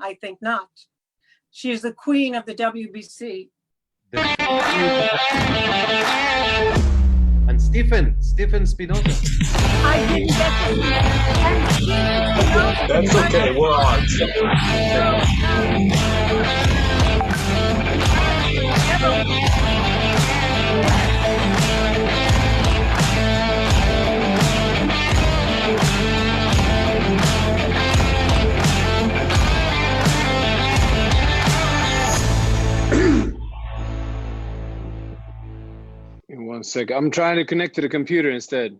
I think not. She is the queen of the WBC. And Stephen Spinoza. I didn't get to That's okay, we're on. One sec. I'm trying to connect to the computer instead.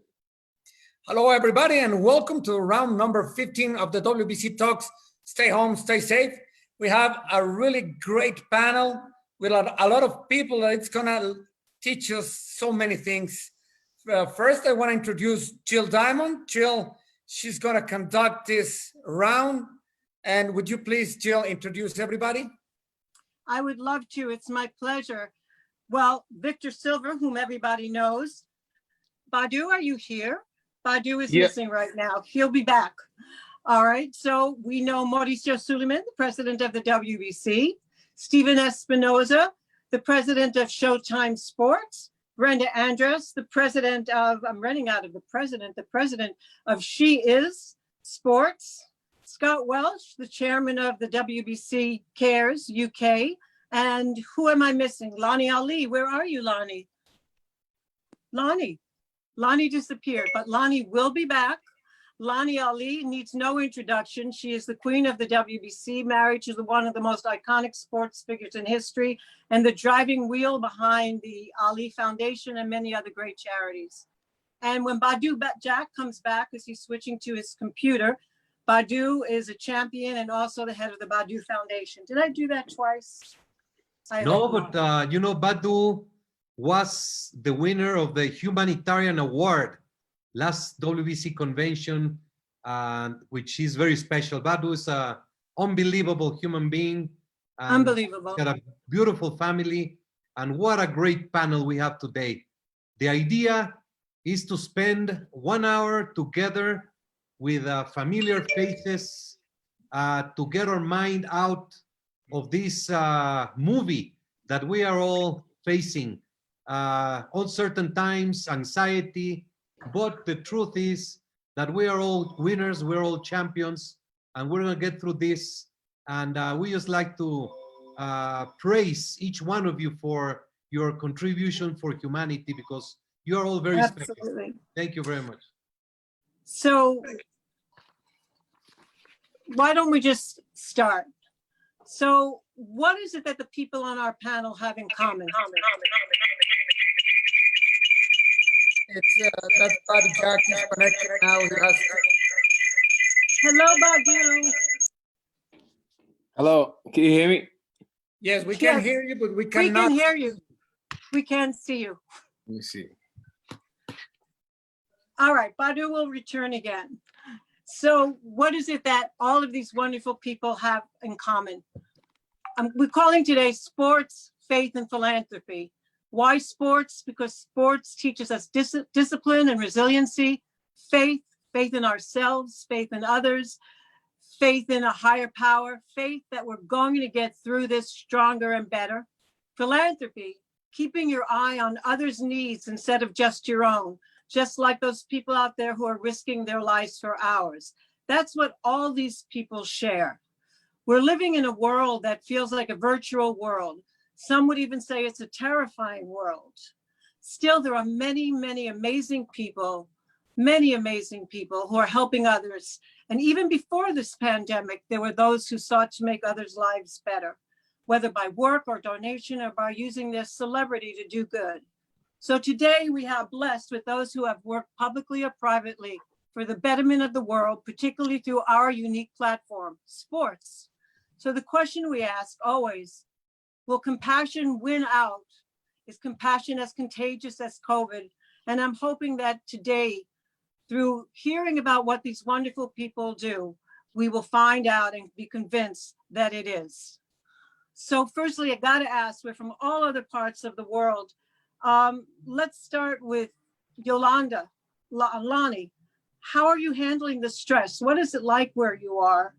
Hello, everybody, and welcome to round number 15 of the WBC Talks. Stay home, stay safe. We have a really great panel with a lot of people that it's going to teach us so many things. First, I want to introduce 𝗧𝗔𝗟𝗡𝗗. Jill, she's going to conduct this round. And would you please, Jill, introduce everybody? I would love to. It's my pleasure. Well, Victor Silver, whom everybody knows. Badu, are you here? Badu is missing right now. He'll be back. All right. So we know Mauricio Sulaiman, the president of the WBC, Stephen Espinoza, the president of Showtime Sports, Brenda Andress, the president of, I'm running out of the president of She Is Sports, Scott Welsh, the chairman of the WBC Cares UK, and who am I missing? Lonnie Ali. Where are you, Lonnie? Lonnie disappeared, but Lonnie will be back. Lonnie Ali needs no introduction. She is the queen of the WBC, married to one of the most iconic sports figures in history and the driving wheel behind the Ali Foundation and many other great charities. And when Badu Jack comes back, as he's switching to his computer, Badu is a champion and also the head of the Badu Foundation. Did I do that twice? No, but you know, Badu was the winner of the humanitarian award last WBC convention, which is very special. Badu is an unbelievable human being. Unbelievable. Got a beautiful family, and what a great panel we have today. The idea is to spend 1 hour together with familiar faces to get our mind out of this movie that we are all facing. Uncertain times, anxiety, but the truth is that we are all winners, we're all champions, and we're gonna get through this. And we just like to praise each one of you for your contribution for humanity, because you are all very special. Thank you very much. So why don't we just start? So what is it that the people on our panel have in common? It's that Badu Jack is connected now. Hello, Badu. Hello, can you hear me? Yes, we can hear you, but we cannot. We can hear you. We can't see you. Let me see. All right, Badu will return again. So what is it that all of these wonderful people have in common? We're calling today sports, faith, and philanthropy. Why sports? Because sports teaches us discipline and resiliency, faith in ourselves, faith in others, faith in a higher power, faith that we're going to get through this stronger and better. Philanthropy, keeping your eye on others' needs instead of just your own, just like those people out there who are risking their lives for ours. That's what all these people share. We're living in a world that feels like a virtual world. Some would even say it's a terrifying world. Still, there are many, many amazing people who are helping others. And even before this pandemic, there were those who sought to make others' lives better, whether by work or donation or by using their celebrity to do good. So today we have blessed with those who have worked publicly or privately for the betterment of the world, particularly through our unique platform, sports. So the question we ask always, will compassion win out? Is compassion as contagious as COVID? And I'm hoping that today, through hearing about what these wonderful people do, we will find out and be convinced that it is. So firstly, I gotta ask, we're from all other parts of the world. Let's start with Yolanda, Lonnie. How are you handling the stress? What is it like where you are?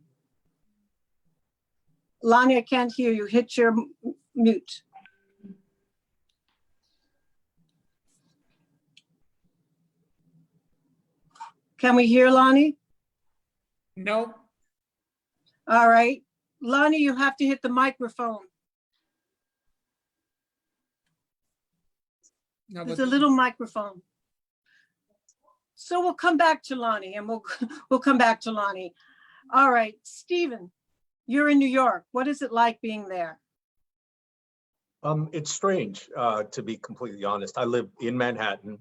Lonnie, I can't hear you. Hit your mute. Can we hear Lonnie? No. All right. Lonnie, you have to hit the microphone. No, There's but a little microphone. So we'll come back to Lonnie and we'll come back to Lonnie. All right, Stephen, you're in New York. What is it like being there? It's strange, to be completely honest. I live in Manhattan,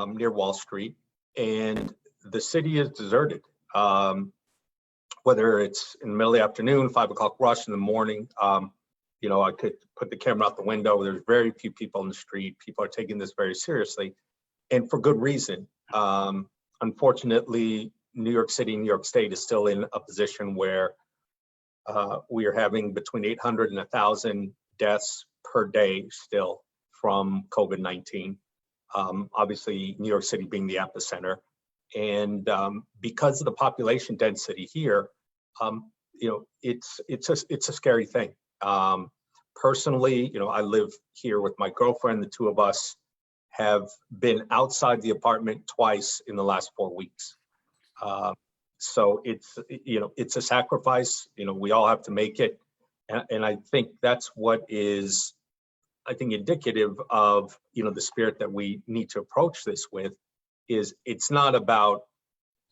near Wall Street, and the city is deserted. Whether it's in the middle of the afternoon, 5 o'clock rush in the morning, you know, I could put the camera out the window. There's very few people in the street. People are taking this very seriously, and for good reason. Unfortunately, New York City, New York State is still in a position where we are having between 800 and 1,000 deaths per day still from COVID-19. Obviously, New York City being the epicenter. And because of the population density here, you know, it's a scary thing. Personally, you know, I live here with my girlfriend. The two of us have been outside the apartment twice in the last 4 weeks. So it's, you know, it's a sacrifice. You know, we all have to make it. And I think that's what is, I think, indicative of, you know, the spirit that we need to approach this with. Is it's not about,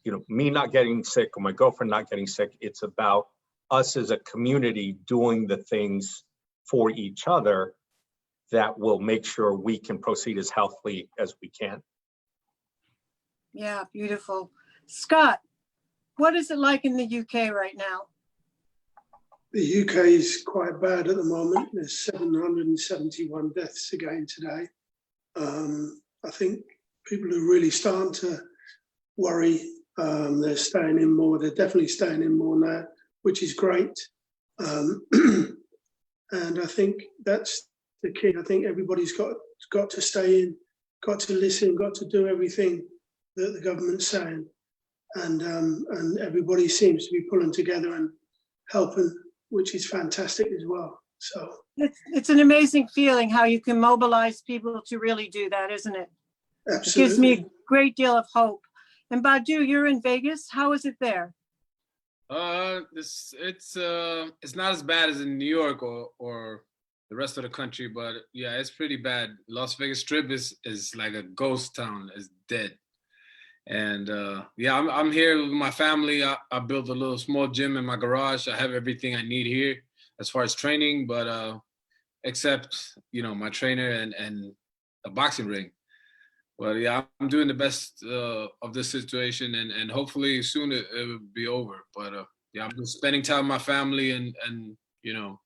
you know, me not getting sick or my girlfriend not getting sick. It's about us as a community doing the things for each other that will make sure we can proceed as healthily as we can. Yeah, beautiful. Scott, what is it like in the UK right now? The UK is quite bad at the moment. There's 771 deaths again today. I think people are really starting to worry. They're staying in more. They're definitely staying in more now, which is great. And I think that's the key. I think everybody's got to stay in, got to listen, got to do everything that the government's saying. And everybody seems to be pulling together and helping, which is fantastic as well. So it's an amazing feeling how you can mobilize people to really do that, isn't it? absolutely. It gives me a great deal of hope. And Badu, you're in Vegas. How is it there? It's not as bad as in New York or the rest of the country, but yeah, it's pretty bad. Las Vegas Strip is like a ghost town. It's dead. And yeah, I'm here with my family. I built a little small gym in my garage. I have everything I need here as far as training, but except, you know, my trainer and a boxing ring. Well, yeah, I'm doing the best of this situation, and hopefully soon it will be over. But yeah, I'm just spending time with my family and you know,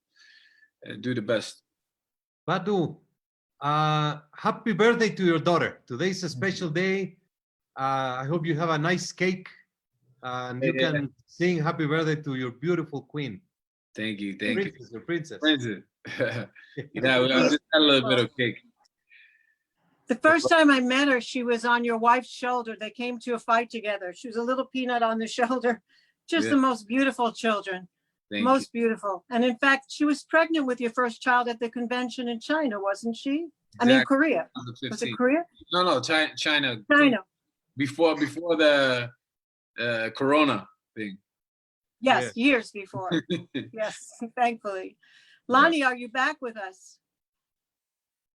do the best. Badu, happy birthday to your daughter. Today's a special day. I hope you have a nice cake and you can sing happy birthday to your beautiful queen. Thank you, thank you. Your princess. Yeah, we just had a little bit of cake. The first time I met her, she was on your wife's shoulder. They came to a fight together. She was a little peanut on the shoulder. Just the most beautiful children. Most beautiful. And in fact, she was pregnant with your first child at the convention in China, wasn't she? Exactly. I mean, Korea. Was it Korea? No, China. China. Before the Corona thing. Yes, yeah. Years before. Yes, thankfully. Lonnie, are you back with us?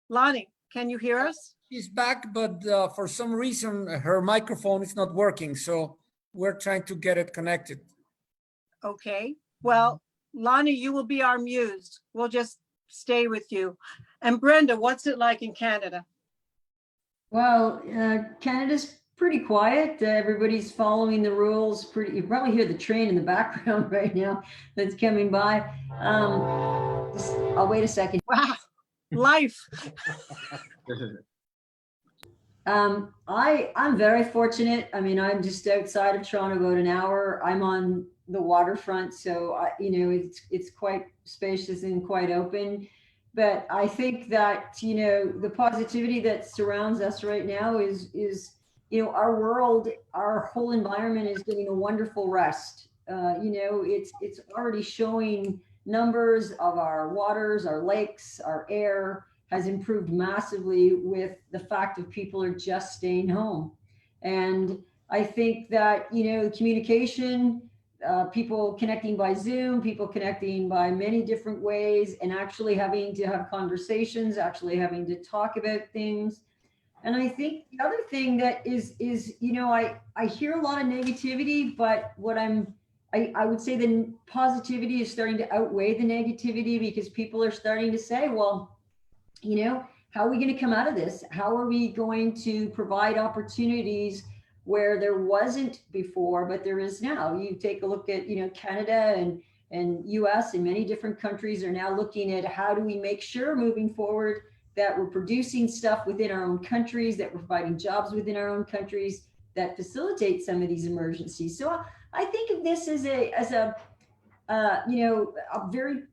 Lonnie, can you hear us? She's back, but for some reason, her microphone is not working. So we're trying to get it connected. Okay. Well, Lonnie, you will be our muse. We'll just stay with you. And Brenda, what's it like in Canada? Well, Canada's pretty quiet. Everybody's following the rules. You probably hear the train in the background right now that's coming by. I'll wait a second. Wow, life. I'm very fortunate. I mean, I'm just outside of Toronto, about an hour. I'm on the waterfront, so you know, it's quite spacious and quite open. But I think that, you know, the positivity that surrounds us right now is, you know, our world, our whole environment is getting a wonderful rest. You know, it's already showing numbers of our waters, our lakes, our air has improved massively with the fact of people are just staying home. And I think that, communication, people connecting by Zoom, people connecting by many different ways, and actually having to have conversations, actually having to talk about things. And I think the other thing that is, I hear a lot of negativity, but I would say the positivity is starting to outweigh the negativity, because people are starting to say, well, how are we going to come out of this? How are we going to provide opportunities where there wasn't before, but there is now? You take a look at, Canada and US and many different countries are now looking at how do we make sure moving forward that we're producing stuff within our own countries, that we're providing jobs within our own countries that facilitate some of these emergencies. So I think of this as a very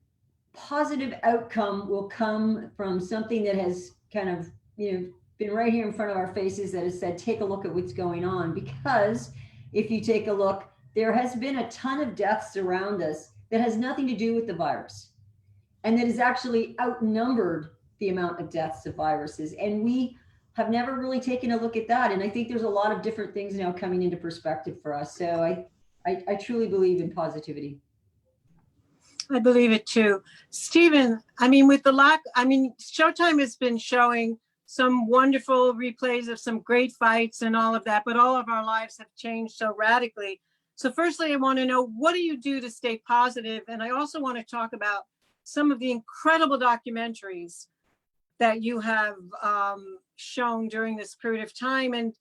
positive outcome will come from something that has kind of, been right here in front of our faces, that has said, take a look at what's going on. Because if you take a look, there has been a ton of deaths around us that has nothing to do with the virus, and that has actually outnumbered the amount of deaths of viruses. And we have never really taken a look at that. And I think there's a lot of different things now coming into perspective for us. So I truly believe in positivity. I believe it too. Stephen, Showtime has been showing some wonderful replays of some great fights and all of that, but all of our lives have changed so radically. So firstly, I want to know, what do you do to stay positive? And I also want to talk about some of the incredible documentaries that you have shown during this period of time. And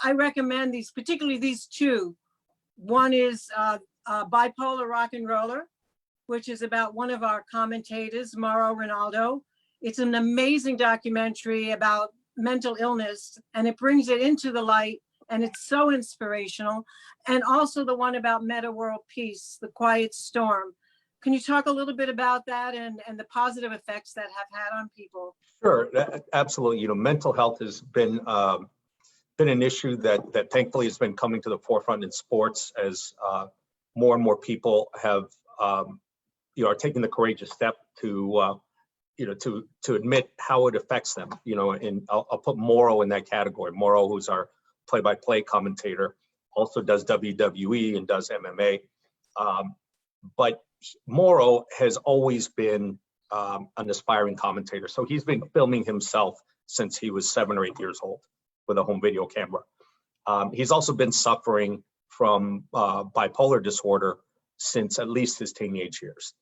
I recommend these, particularly these two. One is Bipolar Rock and Roller, which is about one of our commentators, Mauro Ronaldo. It's an amazing documentary about mental illness, and it brings it into the light, and it's so inspirational. And also the one about Meta World Peace, The Quiet Storm. Can you talk a little bit about that and the positive effects that have had on people? Sure, absolutely. Mental health has been an issue that thankfully has been coming to the forefront in sports, as more and more people have are taking the courageous step to admit how it affects them. And I'll put Mauro in that category. Mauro, who's our play-by-play commentator, also does WWE and does MMA. But Mauro has always been an aspiring commentator. So he's been filming himself since he was 7 or 8 years old with a home video camera. He's also been suffering from bipolar disorder since at least his teenage years.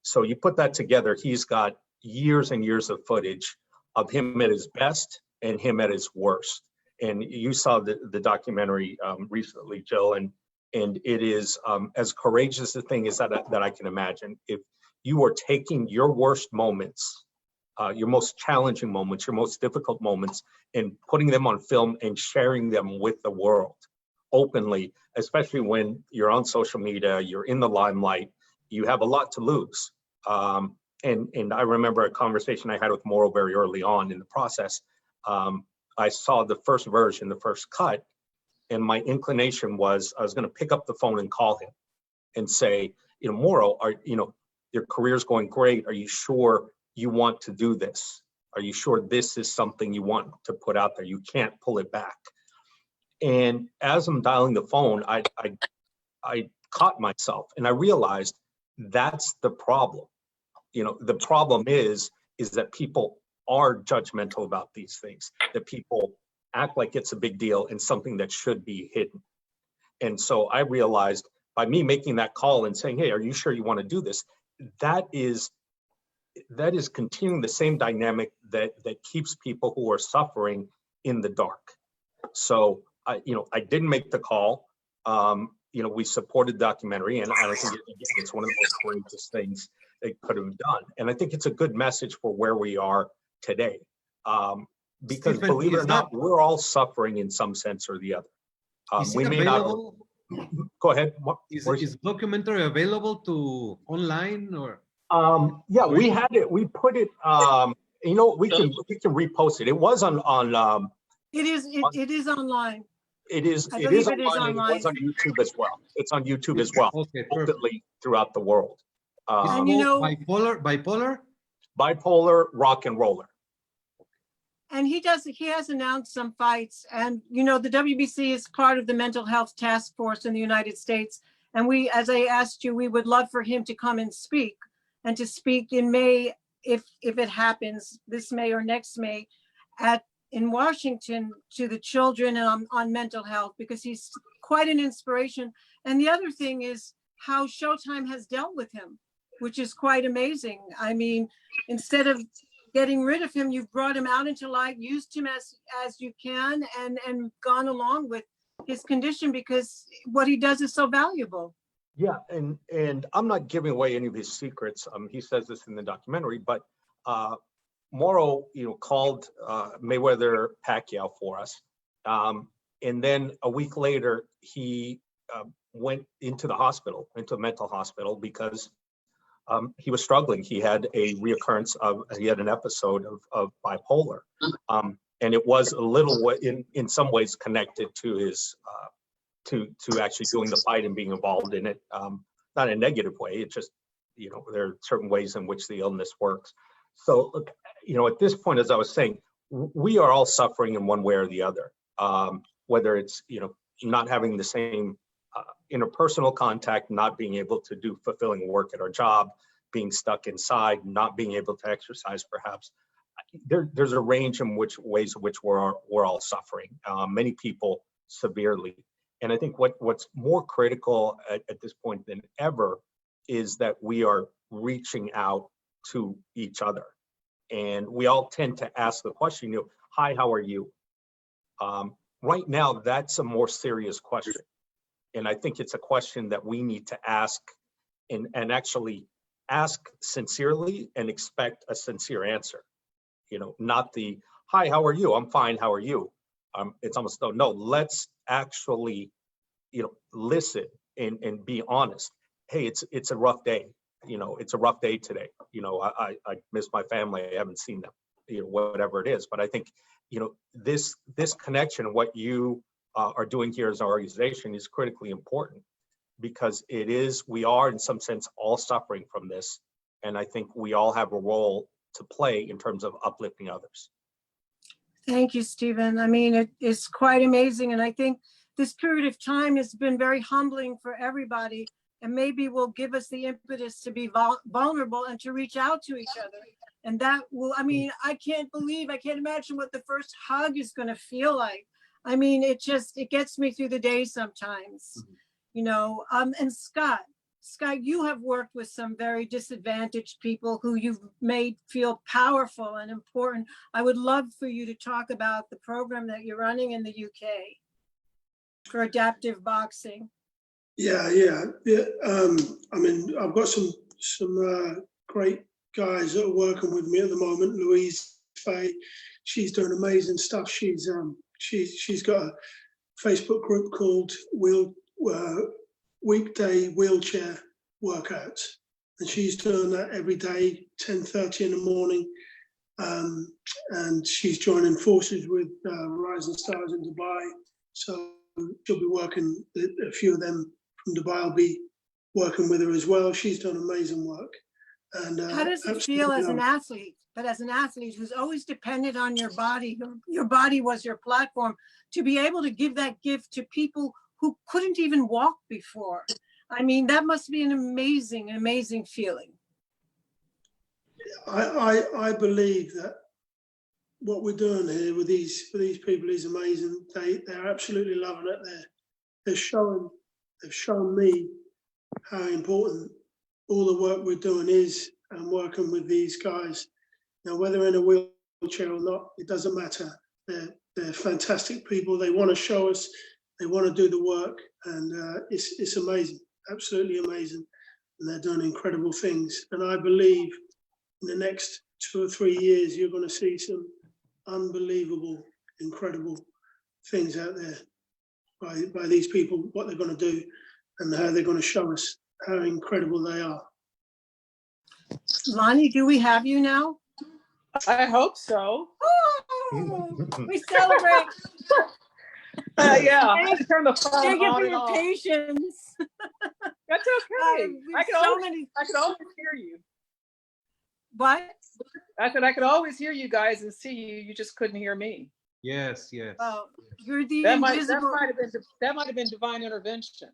So you put that together, he's got years and years of footage of him at his best and him at his worst. And you saw the documentary recently, Jill, and it is as courageous a thing as that I can imagine. If you are taking your worst moments, your most challenging moments, your most difficult moments, and putting them on film and sharing them with the world openly, especially when you're on social media, you're in the limelight, you have a lot to lose. And I remember a conversation I had with Mauro very early on in the process. I saw the first version, the first cut, and my inclination was I was going to pick up the phone and call him and say, Mauro, your career's going great. Are you sure you want to do this? Are you sure this is something you want to put out there? You can't pull it back. And as I'm dialing the phone, I caught myself and I realized that's the problem. The problem is that people are judgmental about these things, that people act like it's a big deal and something that should be hidden. And so I realized by me making that call and saying, hey, are you sure you want to do this? That is continuing the same dynamic that keeps people who are suffering in the dark. So I didn't make the call. We supported the documentary, and I think it's one of the most courageous things they could have done. And I think it's a good message for where we are today. Because Stephen, believe it or not, we're all suffering in some sense or the other. We may not. Go ahead. Is documentary available to online or? Yeah, we had it. We put it. We can repost it. It was on. It is online. It is online. It was on YouTube as well. It's on YouTube as well, Okay, openly throughout the world. It's And you called know- bipolar? Bipolar rock and roller. And he has announced some fights, and you know, the WBC is part of the mental health task force in the United States. And we, as I asked you, we would love for him to come and speak, and to speak in May, if it happens this May or next May, in Washington, to the children on mental health, because he's quite an inspiration. And the other thing is how Showtime has dealt with him, which is quite amazing. I mean, instead of getting rid of him, you've brought him out into light, used him as you can, and gone along with his condition, because what he does is so valuable. Yeah, and I'm not giving away any of his secrets. He says this in the documentary, but Morrow, called Mayweather Pacquiao for us, and then a week later he went into the hospital, into a mental hospital, because he was struggling. He had a reoccurrence he had an episode of bipolar, and it was a little in some ways connected to his to actually doing the fight and being involved in it. Not in a negative way. It just, there are certain ways in which the illness works. So, look, at this point, as I was saying, we are all suffering in one way or the other. Whether it's, not having the same interpersonal contact, not being able to do fulfilling work at our job, being stuck inside, not being able to exercise, perhaps. There's a range in ways in which we're all suffering. Many people severely. And I think what's more critical at this point than ever is that we are reaching out to each other. And we all tend to ask the question, hi, how are you? Right now, that's a more serious question. And I think it's a question that we need to ask and actually ask sincerely and expect a sincere answer. Not the, hi, how are you? I'm fine, how are you? It's almost, no, let's actually, listen and be honest. Hey, it's a rough day. It's a rough day today. I miss my family. I haven't seen them, whatever it is. But I think, this connection, what you are doing here as an organization is critically important, because we are in some sense all suffering from this. And I think we all have a role to play in terms of uplifting others. Thank you, Stephen. I mean, it is quite amazing. And I think this period of time has been very humbling for everybody, and maybe will give us the impetus to be vulnerable and to reach out to each other. And that will, I mean, I can't imagine what the first hug is going to feel like. I mean, it gets me through the day sometimes, and Scott, you have worked with some very disadvantaged people who you've made feel powerful and important. I would love for you to talk about the program that you're running in the UK for adaptive boxing. Yeah. I mean, I've got some great guys that are working with me at the moment. Louise Fay, she's doing amazing stuff. She's got a Facebook group called Weekday Wheelchair Workouts, and she's doing that every day, 10:30 in the morning. And she's joining forces with Rising Stars in Dubai. So she'll be working, a few of them from Dubai will be working with her as well. She's done amazing work. And how does it feel as an athlete, but as an athlete who's always dependent on your body, your body was your platform, to be able to give that gift to people who couldn't even walk before? I mean, that must be an amazing feeling. I believe that what we're doing here with these people is amazing. They're absolutely loving it. They've shown me how important all the work we're doing is, and working with these guys. Now, whether in a wheelchair or not, it doesn't matter. They're fantastic people. They want to show us. They want to do the work, and it's amazing, absolutely amazing. And they're doing incredible things. And I believe in the next 2 or 3 years, you're going to see some unbelievable, incredible things out there by these people, what they're going to do and how they're going to show us how incredible they are. Lonnie, do we have you now? I hope so. Oh, we celebrate. Yeah, I had to turn the phone Thank you on for and your off. patience. That's okay. I I could always hear you. What? I said I could always hear you guys and see you. You just couldn't hear me. Yes, yes. Well, you're the That might invisible. that might have been divine intervention.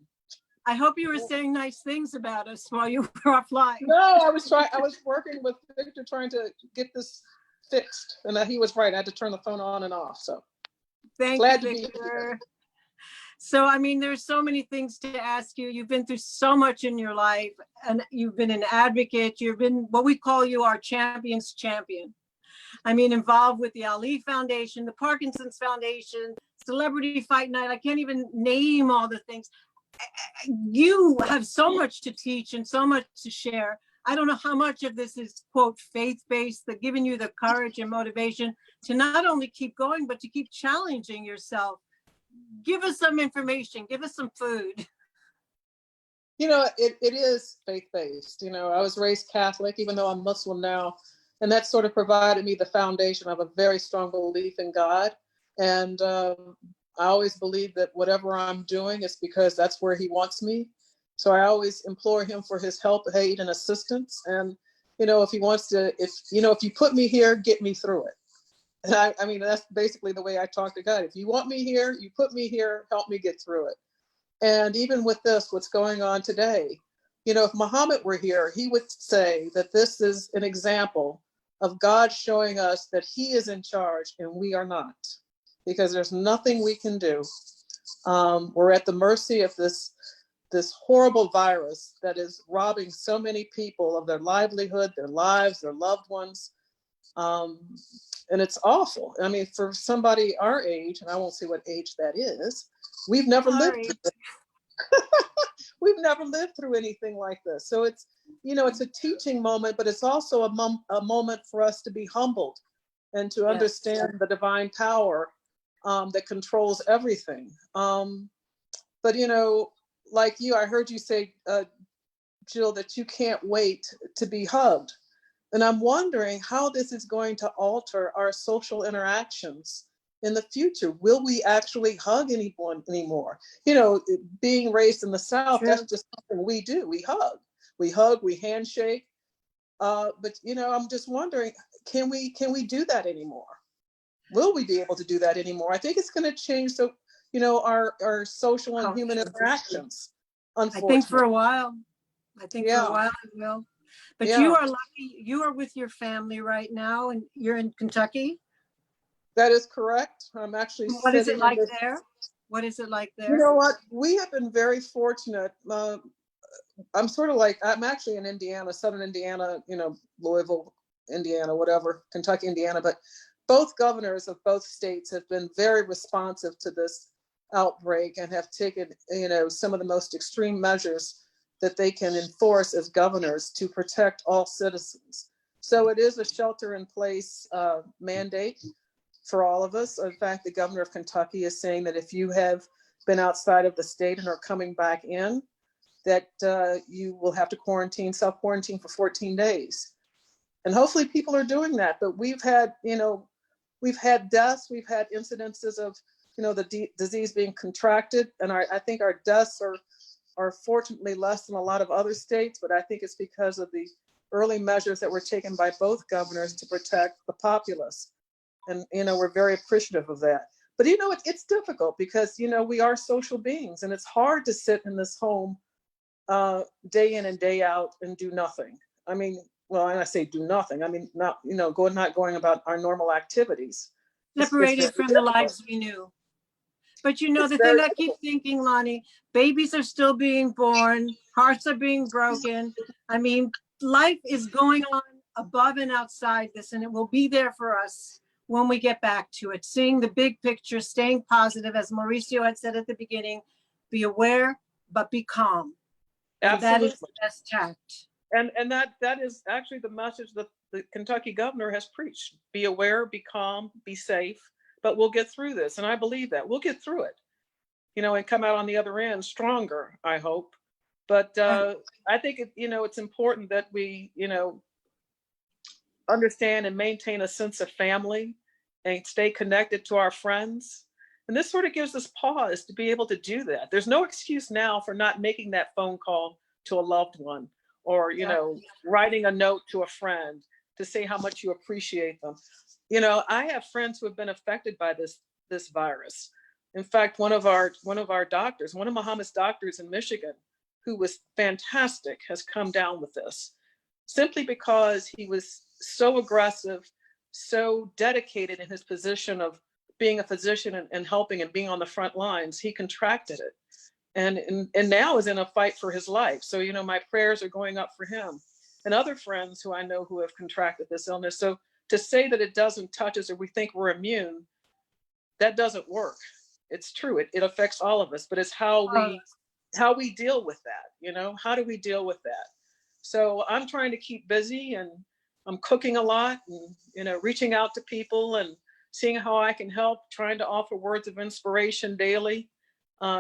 I hope you were saying nice things about us while you were offline. No, I was working with Victor trying to get this fixed, and he was right. I had to turn the phone on and off. So Thank glad you, to be Victor. here. So, I mean, there's so many things to ask you. You've been through so much in your life, and you've been an advocate. You've been what we call you our champion's champion. I mean, involved with the Ali Foundation, the Parkinson's Foundation, Celebrity Fight Night. I can't even name all the things. You have so much to teach and so much to share. I don't know how much of this is, quote, faith-based, that giving you the courage and motivation to not only keep going, but to keep challenging yourself. Give us some information, give us some food. You know, it is faith-based. You know, I was raised Catholic, even though I'm Muslim now, and that sort of provided me the foundation of a very strong belief in God. And I always believe that whatever I'm doing is because that's where he wants me. So I always implore him for his help, aid, and assistance. And, you know, if he wants to, if you put me here, get me through it. And I mean, that's basically the way I talk to God. If you want me here, you put me here, help me get through it. And even with this, what's going on today, you know, if Muhammad were here, he would say that this is an example of God showing us that he is in charge and we are not, because there's nothing we can do. We're at the mercy of this horrible virus that is robbing so many people of their livelihood, their lives, their loved ones. And it's awful. I mean, for somebody our age, and I won't say what age that is, we've never lived through it. We've never lived through anything like this. So it's, you know, it's a teaching moment, but it's also a moment for us to be humbled and to understand the divine power that controls everything. But, you know, like you, I heard you say, Jill, that you can't wait to be hugged. And I'm wondering how this is going to alter our social interactions in the future. Will we actually hug anyone anymore? You know, being raised in the South, that's just something we do. We hug, we handshake. But, you know, I'm just wondering, can we do that anymore? Will we be able to do that anymore? I think it's going to change the, you know, our social and human interactions. Unfortunately. I think for a while. For a while it will. But you are lucky. You are with your family right now, and you're in Kentucky. That is correct. I'm actually. What is it like there? What is it like there? You know what? We have been very fortunate. I'm sort of like, I'm actually in Indiana, Southern Indiana, you know, Louisville, Indiana, whatever, Kentucky, Indiana. But both governors of both states have been very responsive to this outbreak and have taken, you know, some of the most extreme measures that they can enforce as governors to protect all citizens. So it is a shelter in place mandate for all of us. In fact, the governor of Kentucky is saying that if you have been outside of the state and are coming back in, that you will have to self-quarantine for 14 days. And hopefully people are doing that. But we've had, you know, we've had deaths, we've had incidences of, you know, the disease being contracted. And I think our deaths are fortunately less than a lot of other states, but I think it's because of the early measures that were taken by both governors to protect the populace. And, you know, we're very appreciative of that. But, you know, it's difficult because, you know, we are social beings and it's hard to sit in this home day in and day out and do nothing. I mean, well, and I say do nothing, I mean, not going about our normal activities. Separated from the lives we knew. But you know, the thing I keep thinking, Lonnie, babies are still being born, hearts are being broken. I mean, life is going on above and outside this, and it will be there for us when we get back to it. Seeing the big picture, staying positive, as Mauricio had said at the beginning, be aware, but be calm. And that is the best tact. And that is actually the message that the Kentucky governor has preached. Be aware, be calm, be safe. But we'll get through this. And I believe that we'll get through it, you know, and come out on the other end stronger, I hope. But I think, you know, it's important that we, you know, understand and maintain a sense of family and stay connected to our friends. And this sort of gives us pause to be able to do that. There's no excuse now for not making that phone call to a loved one, or, you know, writing a note to a friend to say how much you appreciate them. You know, I have friends who have been affected by this virus. In fact, one of doctors, one of Muhammad's doctors in Michigan, who was fantastic, has come down with this simply because he was so aggressive, so dedicated in his position of being a physician and helping and being on the front lines. He contracted it and now is in a fight for his life. So, you know, my prayers are going up for him and other friends who I know who have contracted this illness. So to say that it doesn't touch us or we think we're immune, that doesn't work. It's true, it affects all of us, but it's how we deal with that, you know, how do we deal with that? So I'm trying to keep busy, and I'm cooking a lot, and, you know, reaching out to people and seeing how I can help, trying to offer words of inspiration daily,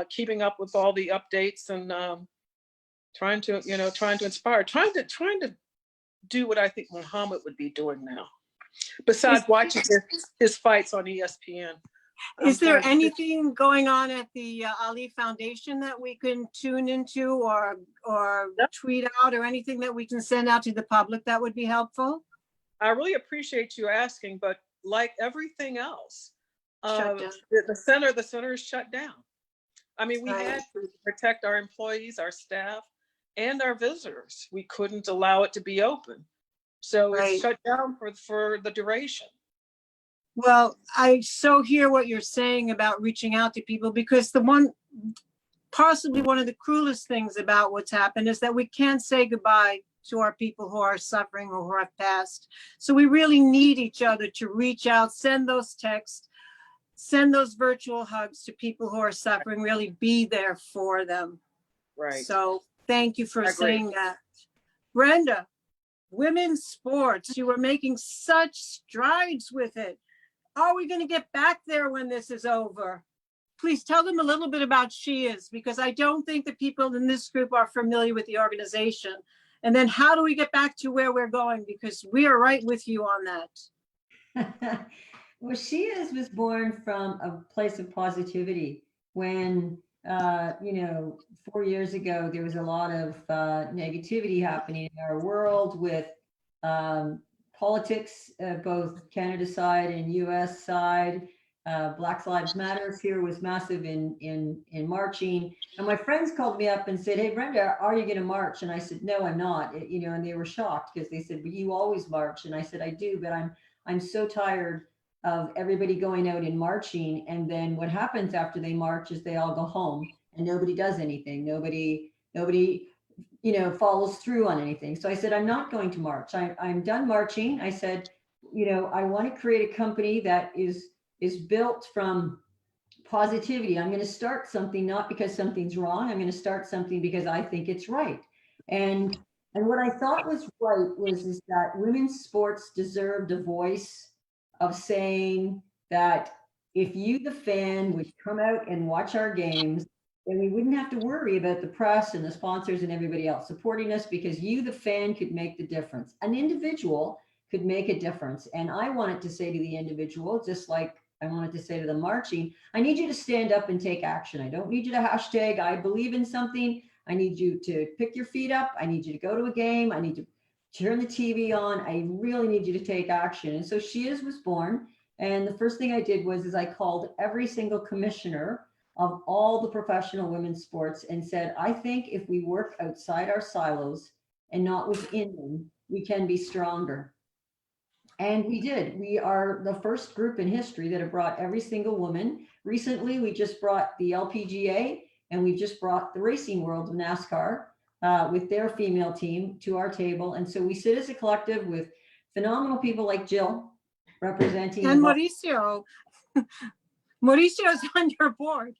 keeping up with all the updates, and trying to inspire, trying to do what I think Muhammad would be doing now, besides watching his fights on ESPN. Is there anything going on at the Ali Foundation that we can tune into or tweet out, or anything that we can send out to the public that would be helpful? I really appreciate you asking, but like everything else, the center is shut down. I mean, we had to protect our employees, our staff, and our visitors. We couldn't allow it to be open. So it's shut down for the duration. Well, I so hear what you're saying about reaching out to people, because possibly one of the cruelest things about what's happened is that we can't say goodbye to our people who are suffering or who have passed. So we really need each other to reach out, send those texts, send those virtual hugs to people who are suffering, really be there for them. Right. So thank you for saying that. Brenda, women's sports, you were making such strides with it. Are we going to get back there when this is over? Please tell them a little bit about 𝗧𝗔𝗟𝗞𝗦, because I don't think the people in this group are familiar with the organization. And then how do we get back to where we're going? Because we are right with you on that. Well, 𝗧𝗔𝗟𝗡 was born from a place of positivity. When, 4 years ago, there was a lot of negativity happening in our world with politics, both Canada side and US side. Black Lives Matter here was massive in marching. And my friends called me up and said, "Hey, Brenda, are you going to march?" And I said, "No, I'm not." And they were shocked, because they said, "But you always march." And I said, "I do, but I'm so tired of everybody going out and marching. And then what happens after they march is they all go home and nobody does anything. Nobody follows through on anything." So I said, "I'm not going to march. I'm done marching." I said, "I want to create a company that is built from positivity. I'm going to start something, not because something's wrong. I'm going to start something because I think it's right." And what I thought was right is that women's sports deserved a voice of saying that if you, the fan, would come out and watch our games, then we wouldn't have to worry about the press and the sponsors and everybody else supporting us, because you, the fan, could make the difference. An individual could make a difference. And I wanted to say to the individual, just like I wanted to say to the marching, I need you to stand up and take action. I don't need you to hashtag, I believe in something. I need you to pick your feet up. I need you to go to a game. I need to turn the TV on. I really need you to take action. And so 𝗧𝗔𝗟𝗡𝗗 was born. And the first thing I did was I called every single commissioner of all the professional women's sports and said, I think if we work outside our silos and not within them, we can be stronger. And we did. We are the first group in history that have brought every single woman. Recently, we just brought the LPGA, and we just brought the racing world of NASCAR with their female team to our table. And so we sit as a collective with phenomenal people like Jill representing. And Mauricio. Mauricio's on your board.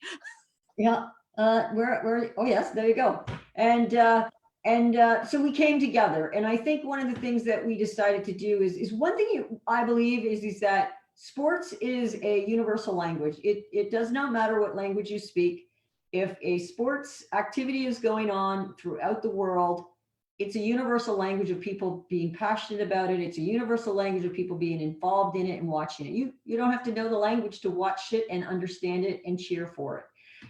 Yeah. Oh yes, there you go. And so we came together. And I think one of the things that we decided to do is one thing I believe is that sports is a universal language. It does not matter what language you speak. If a sports activity is going on throughout the world, it's a universal language of people being passionate about it. It's a universal language of people being involved in it and watching it. You don't have to know the language to watch it and understand it and cheer for it.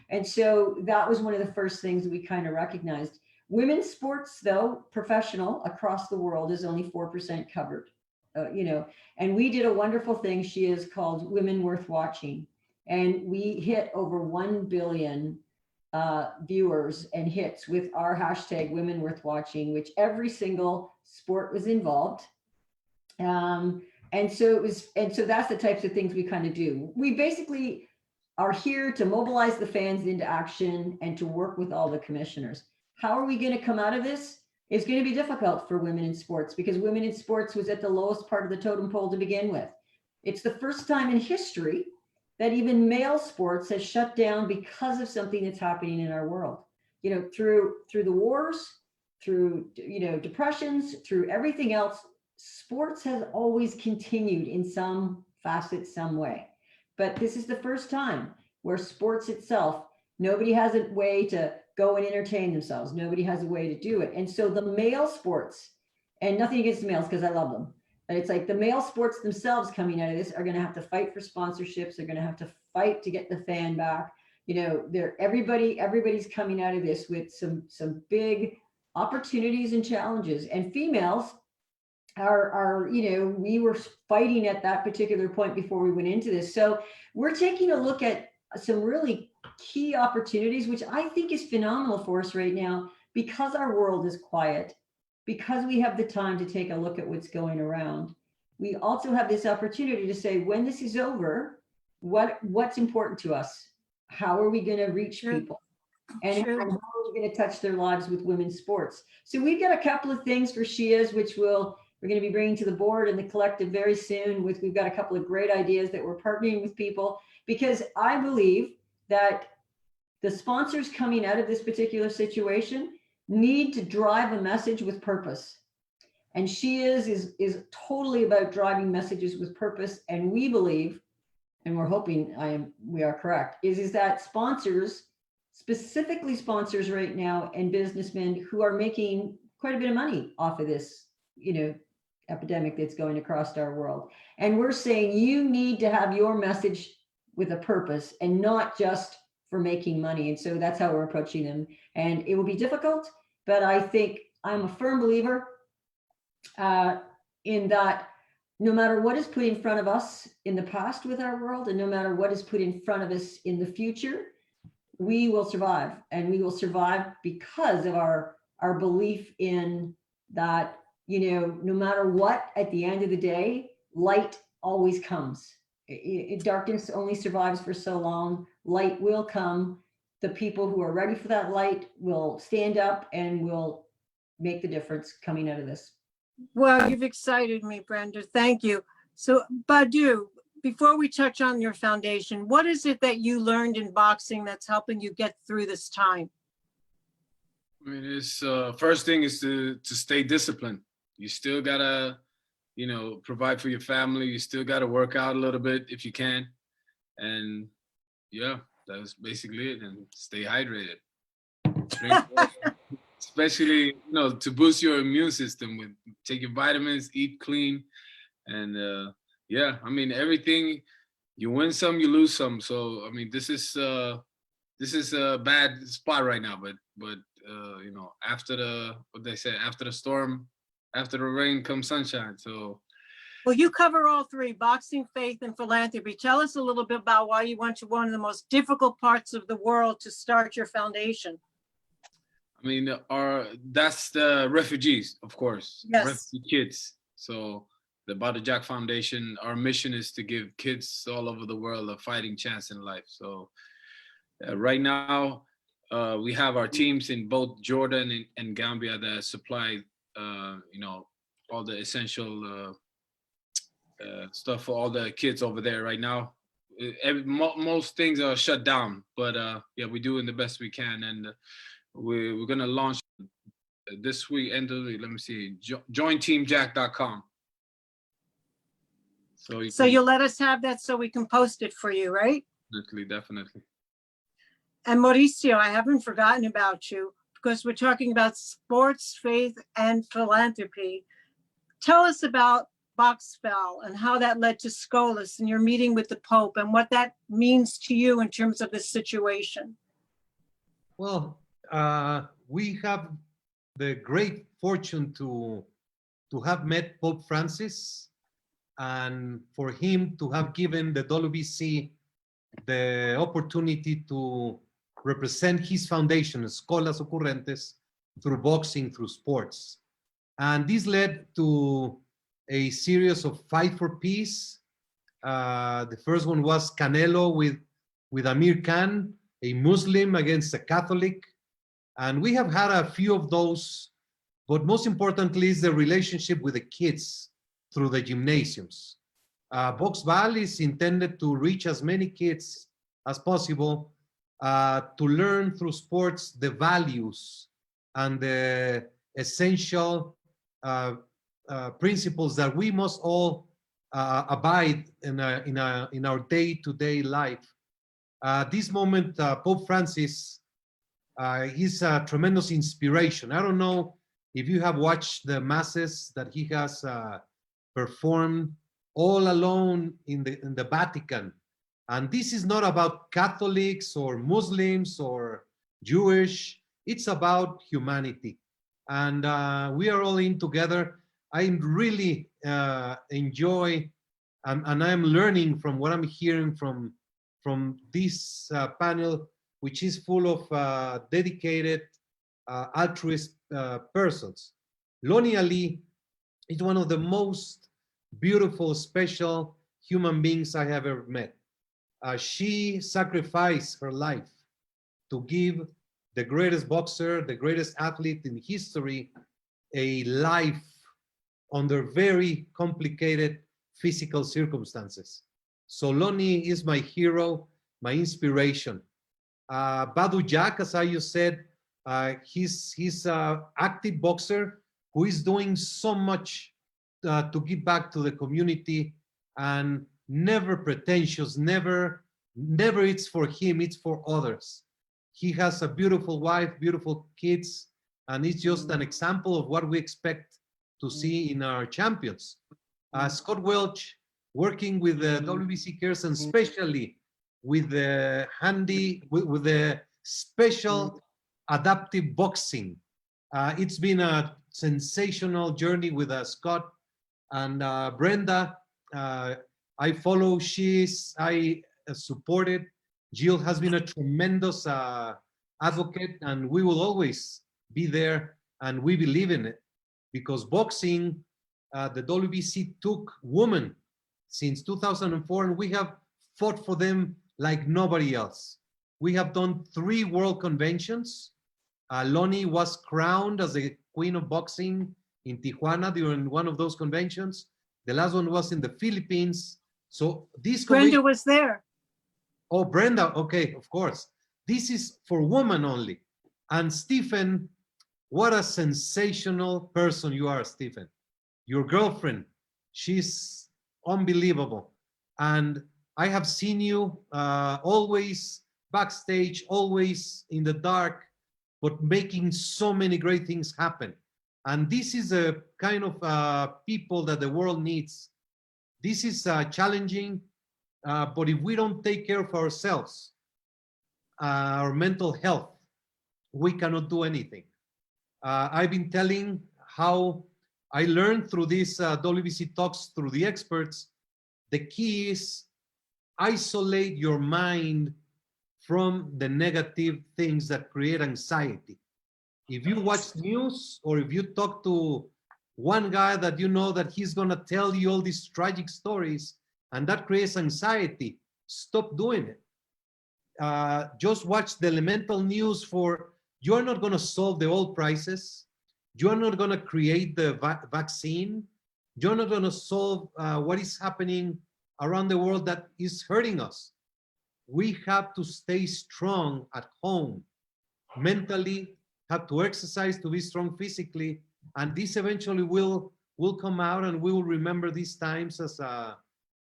And so that was one of the first things that we kind of recognized. Women's sports, though, professional across the world is only 4% covered, and we did a wonderful thing. She is called Women Worth Watching. And we hit over 1 billion viewers and hits with our hashtag Women Worth Watching, which every single sport was involved. And so that's the types of things we kind of do. We basically are here to mobilize the fans into action and to work with all the commissioners. How are we going to come out of this? It's going to be difficult for women in sports because women in sports was at the lowest part of the totem pole to begin with. It's the first time in history that even male sports has shut down because of something that's happening in our world. Through the wars, through depressions, through everything else, sports has always continued in some facet, some way. But this is the first time where sports itself, nobody has a way to go and entertain themselves. Nobody has a way to do it. And so the male sports, and nothing against the males because I love them, but it's like the male sports themselves coming out of this are going to have to fight for sponsorships. They're going to have to fight to get the fan back. Everybody's coming out of this with some big opportunities and challenges. And females are we were fighting at that particular point before we went into this. So we're taking a look at some really key opportunities, which I think is phenomenal for us right now because our world is quiet, because we have the time to take a look at what's going around. We also have this opportunity to say, when this is over, what's important to us? How are we going to reach people? And how are we going to touch their lives with women's sports? So we've got a couple of things for She-Is, which we're going to be bringing to the board and the collective very soon. We've got a couple of great ideas that we're partnering with people, because I believe that the sponsors coming out of this particular situation need to drive a message with purpose. And She-Is totally about driving messages with purpose. And we believe, and we're hoping we are correct, is that sponsors, specifically sponsors right now and businessmen who are making quite a bit of money off of this, epidemic that's going across our world. And we're saying you need to have your message with a purpose and not just for making money. And so that's how we're approaching them. And it will be difficult, but I think I'm a firm believer in that no matter what is put in front of us in the past with our world, and no matter what is put in front of us in the future, we will survive. And we will survive because of our belief in that, no matter what, at the end of the day, light always comes. Darkness only survives for so long. Light will come. The people who are ready for that light will stand up and will make the difference coming out of this. Well, you've excited me, Brenda. Thank you. So, Badu, before we touch on your foundation, what is it that you learned in boxing that's helping you get through this time? I mean, it's first thing is to stay disciplined. You still gotta, provide for your family. You still gotta work out a little bit if you can, and yeah, that's basically it. And stay hydrated. Drink water. Especially, to boost your immune system. Take your vitamins, eat clean, and everything. You win some, you lose some. So I mean, this is a bad spot right now. But after after the storm, after the rain comes sunshine. So. Well, you cover all three: boxing, faith, and philanthropy. Tell us a little bit about why you went to one of the most difficult parts of the world to start your foundation. I mean, that's the refugees, of course. Yes. Refugee kids. So the 𝗧𝗔𝗟𝗡𝗗 Foundation, our mission is to give kids all over the world a fighting chance in life. So right now, we have our teams in both Jordan and Gambia that supply, all the essential stuff for all the kids over there right now. Most things are shut down, but we're doing the best we can. And we're going to launch this week, end of the week, let me see, jointeamjack.com. So you'll let us have that so we can post it for you, right? Definitely. And Mauricio, I haven't forgotten about you. because we're talking about sports, faith, and philanthropy. Tell us about 𝗥𝗢𝗨 and how that led to 𝗧𝗟𝗨𝗡 and your meeting with the Pope and what that means to you in terms of this situation. Well, we have the great fortune to have met Pope Francis, and for him to have given the WBC the opportunity to represent his foundation, Escolas Ocurrentes, through boxing, through sports. And this led to a series of fight for peace. The first one was Canelo with Amir Khan, a Muslim against a Catholic. And we have had a few of those, but most importantly is the relationship with the kids through the gymnasiums. 𝗥𝗢𝗨𝗡 is intended to reach as many kids as possible, to learn through sports the values and the essential principles that we must all abide in our day-to-day life. This moment, Pope Francis, he's a tremendous inspiration. I don't know if you have watched the masses that he has performed all alone in the Vatican. And this is not about Catholics or Muslims or Jewish. It's about humanity. And we are all in together. I really enjoy and I'm learning from what I'm hearing from this panel, which is full of dedicated, altruist persons. Lonnie Ali is one of the most beautiful, special human beings I have ever met. She sacrificed her life to give the greatest boxer, the greatest athlete in history, a life under very complicated physical circumstances. So Lonnie is my hero, my inspiration. 𝗥𝗢𝗨𝗡𝗗, as I just said, he's an active boxer who is doing so much to give back to the community, and never pretentious, never it's for him, it's for others. He has a beautiful wife, beautiful kids, and it's just an example of what we expect to see in our champions. Scott Welch, working with the WBC Cares, and especially with the with the special adaptive boxing. It's been a sensational journey with Scott and Brenda. I follow, I supported. Jill has been a tremendous advocate, and we will always be there, and we believe in it, because boxing, the WBC took women since 2004, and we have fought for them like nobody else. We have done 3 world conventions. Lonnie was crowned as the queen of boxing in Tijuana during one of those conventions. The last one was in the Philippines. So this Brenda was there. Oh, Brenda, okay, of course. This is for women only. And Stephen, what a sensational person you are, Stephen. Your girlfriend, she's unbelievable. And I have seen you always backstage, always in the dark, but making so many great things happen. And this is a kind of people that the world needs. This is challenging, but if we don't take care of ourselves, our mental health, we cannot do anything. I've been telling how I learned through these WBC talks, through the experts, the key is isolate your mind from the negative things that create anxiety. If you watch news, or if you talk to one guy that you know that he's gonna tell you all these tragic stories, and that creates anxiety, stop doing it. Just watch the elemental news. You're not gonna solve the oil prices. You're not gonna create the vaccine. You're not gonna solve what is happening around the world that is hurting us. We have to stay strong at home, mentally, have to exercise to be strong physically, and this eventually will come out, and we will remember these times as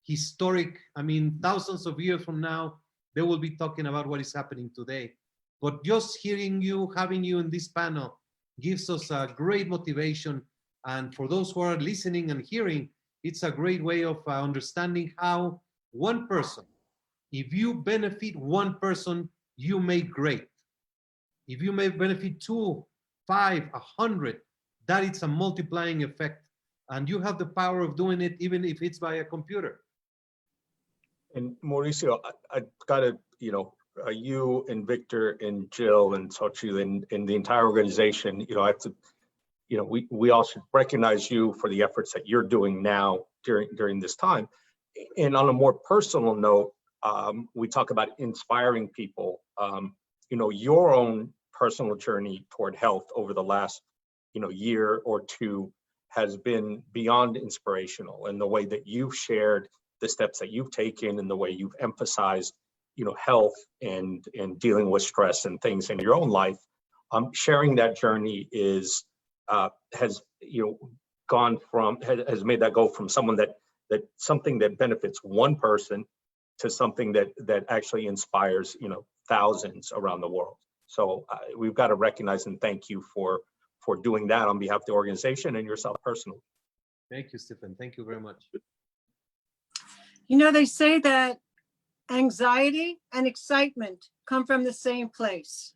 historic. I mean, thousands of years from now, they will be talking about what is happening today. But just hearing you, having you in this panel gives us a great motivation. And for those who are listening and hearing, it's a great way of understanding how one person, if you benefit one person, you make great. If you may benefit 2, 5, 100, that is a multiplying effect. And you have the power of doing it even if it's by a computer. And Mauricio, I gotta, you and Victor and Jill and 𝗧𝗔𝗟𝗡𝗗 and the entire organization, I have to, we all should recognize you for the efforts that you're doing now during this time. And on a more personal note, we talk about inspiring people. Your own personal journey toward health over the last, year or two has been beyond inspirational, and the way that you've shared the steps that you've taken and the way you've emphasized, health and dealing with stress and things in your own life. Sharing that journey has made that go from someone that something that benefits one person to something that actually inspires, thousands around the world. So we've got to recognize and thank you for doing that on behalf of the organization and yourself personally. Thank you, Stephen. Thank you very much. They say that anxiety and excitement come from the same place.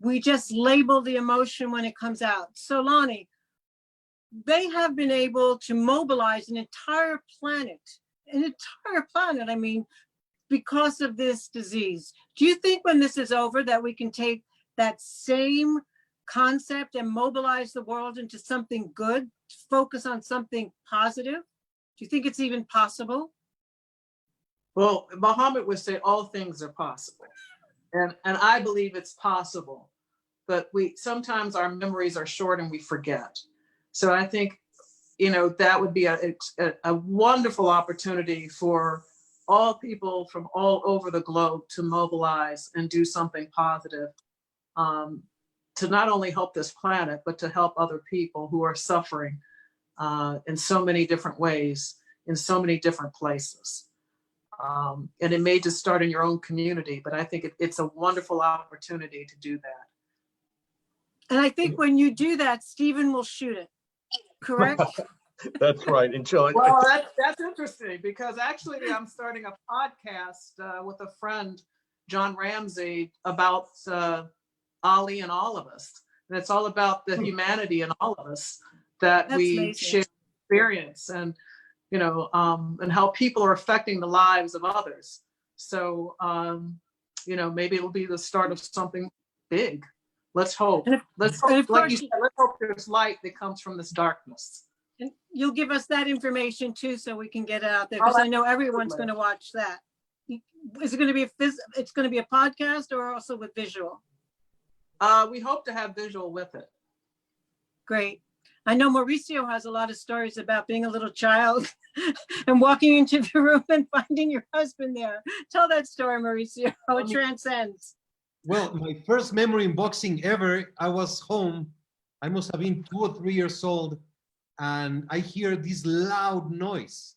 We just label the emotion when it comes out. So Lonnie, they have been able to mobilize an entire planet, I mean, because of this disease. Do you think when this is over that we can take that same concept and mobilize the world into something good, focus on something positive? Do you think it's even possible? Well, Muhammad would say all things are possible. And I believe it's possible, but sometimes our memories are short and we forget. So I think, that would be a wonderful opportunity for all people from all over the globe to mobilize and do something positive, to not only help this planet, but to help other people who are suffering in so many different ways, in so many different places. And it may just start in your own community, but I think it's a wonderful opportunity to do that. And I think when you do that, Stephen will shoot it, correct? That's right. And Jill, well, that's interesting, because actually I'm starting a podcast with a friend, John Ramsey, about Ali and all of us. And it's all about the humanity in all of us, that That's we amazing. share experience and, and how people are affecting the lives of others. So, maybe it'll be the start of something big. Let's hope. Let's hope, like you said, let's hope there's light that comes from this darkness. And you'll give us that information too, so we can get it out there, because I know everyone's going to watch that. Is it going to be it's going to be a podcast or also with visual? We hope to have visual with it. Great. I know Mauricio has a lot of stories about being a little child and walking into the room and finding your husband there. Tell that story, Mauricio, how it transcends. Well, my first memory in boxing ever, I was home. I must have been 2 or 3 years old, and I hear this loud noise.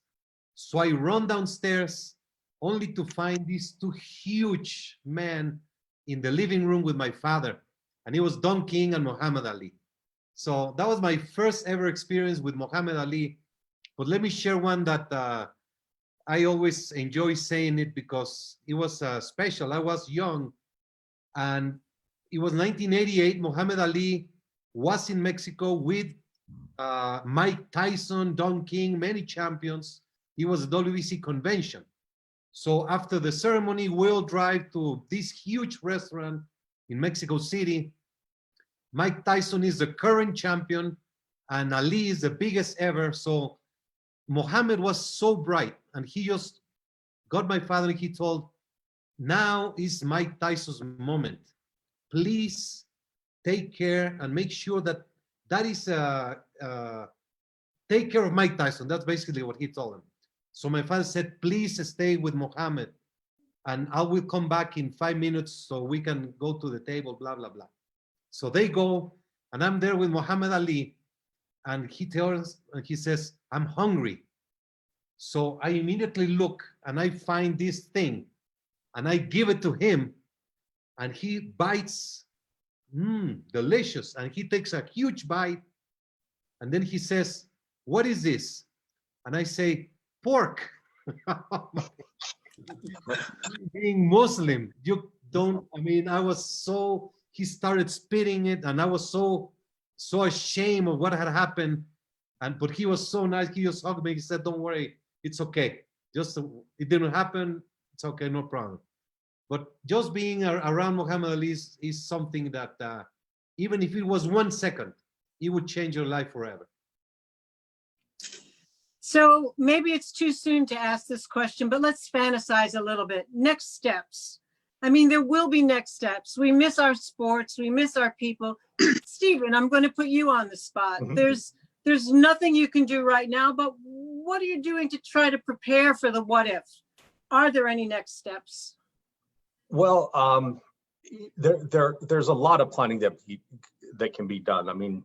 So I run downstairs only to find these 2 huge men in the living room with my father. And it was Don King and Muhammad Ali. So that was my first ever experience with Muhammad Ali. But let me share one that I always enjoy saying it because it was special. I was young, and it was 1988. Muhammad Ali was in Mexico with Mike Tyson, Don King, many champions. It was a WBC convention. So after the ceremony, we'll drive to this huge restaurant in Mexico City. Mike Tyson is the current champion, and Ali is the biggest ever. So Muhammad was so bright, and he just got my father and he told, now is Mike Tyson's moment. Please take care and make sure that is take care of Mike Tyson. That's basically what he told him. So my father said, please stay with Muhammad, and I will come back in 5 minutes so we can go to the table, blah, blah, blah. So they go, and I'm there with Muhammad Ali, and he says, I'm hungry. So I immediately look, and I find this thing, and I give it to him, and he bites, delicious. And he takes a huge bite. And then he says, what is this? And I say, pork. Being Muslim, you don't, I mean, I was so, he started spitting it, and I was so ashamed of what had happened. But he was so nice. He just hugged me. He said, don't worry, it's okay. Just, it didn't happen. It's okay, no problem. But just being around Muhammad Ali is something that, even if it was 1 second, it would change your life forever. So maybe it's too soon to ask this question, but let's fantasize a little bit. Next steps. I mean, there will be next steps. We miss our sports. We miss our people. Stephen, I'm going to put you on the spot. There's nothing you can do right now, but what are you doing to try to prepare for the what if? Are there any next steps? Well, there's a lot of planning that can be done. I mean,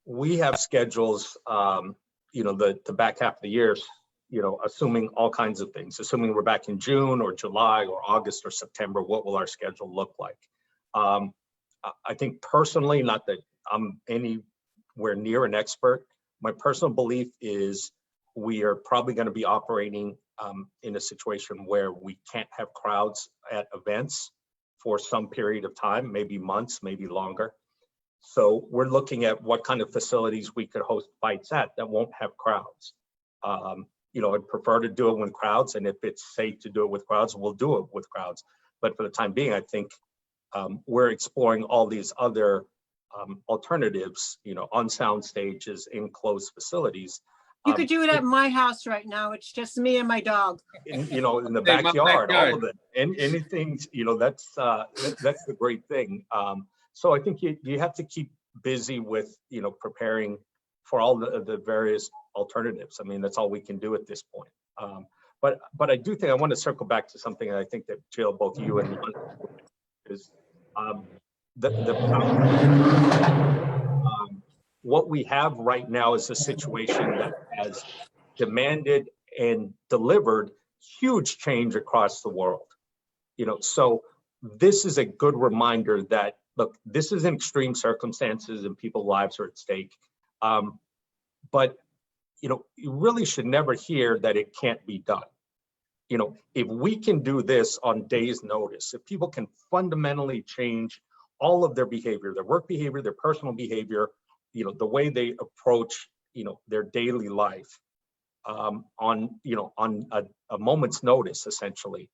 we have schedules, the back half of the year, assuming all kinds of things, assuming we're back in June or July or August or September, what will our schedule look like? I think personally, not that I'm anywhere near an expert, my personal belief is we are probably going to be operating in a situation where we can't have crowds at events for some period of time, maybe months, maybe longer. So we're looking at what kind of facilities we could host fights at that won't have crowds. I'd prefer to do it with crowds, and if it's safe to do it with crowds, we'll do it with crowds. But for the time being, I think we're exploring all these other alternatives, on sound stages, in closed facilities. You could do it at my house right now. It's just me and my dog. In the backyard, all of it, and anything, that's the great thing. So I think you have to keep busy with, preparing for all the various alternatives. I mean, that's all we can do at this point. But I do think I want to circle back to something I think that Jill, both you and Lonnie, is what we have right now is a situation that has demanded and delivered huge change across the world. So this is a good reminder that, look, this is in extreme circumstances and people's lives are at stake. But you really should never hear that it can't be done. If we can do this on days' notice, if people can fundamentally change all of their behavior, their work behavior, their personal behavior, the way they approach, their daily life, on a moment's notice, essentially,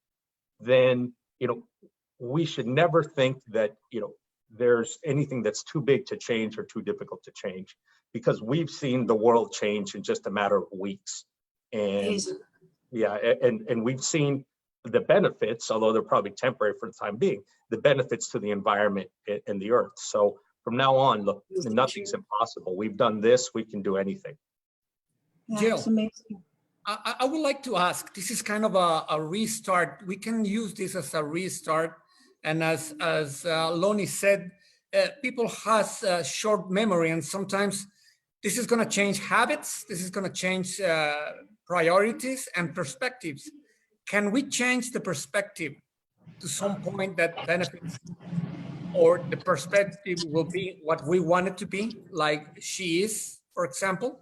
then, we should never think that, there's anything that's too big to change or too difficult to change, because we've seen the world change in just a matter of weeks. And yeah, and we've seen the benefits, although they're probably temporary for the time being, the benefits to the environment and the earth. So from now on, look, nothing's impossible. We've done this, we can do anything. Jill, That's amazing. I would like to ask, this is kind of a restart. We can use this as a restart. And as Lonnie said, people has a short memory, and sometimes this is going to change habits. This is going to change priorities and perspectives. Can we change the perspective to some point that benefits, or the perspective will be what we want it to be, like she is, for example?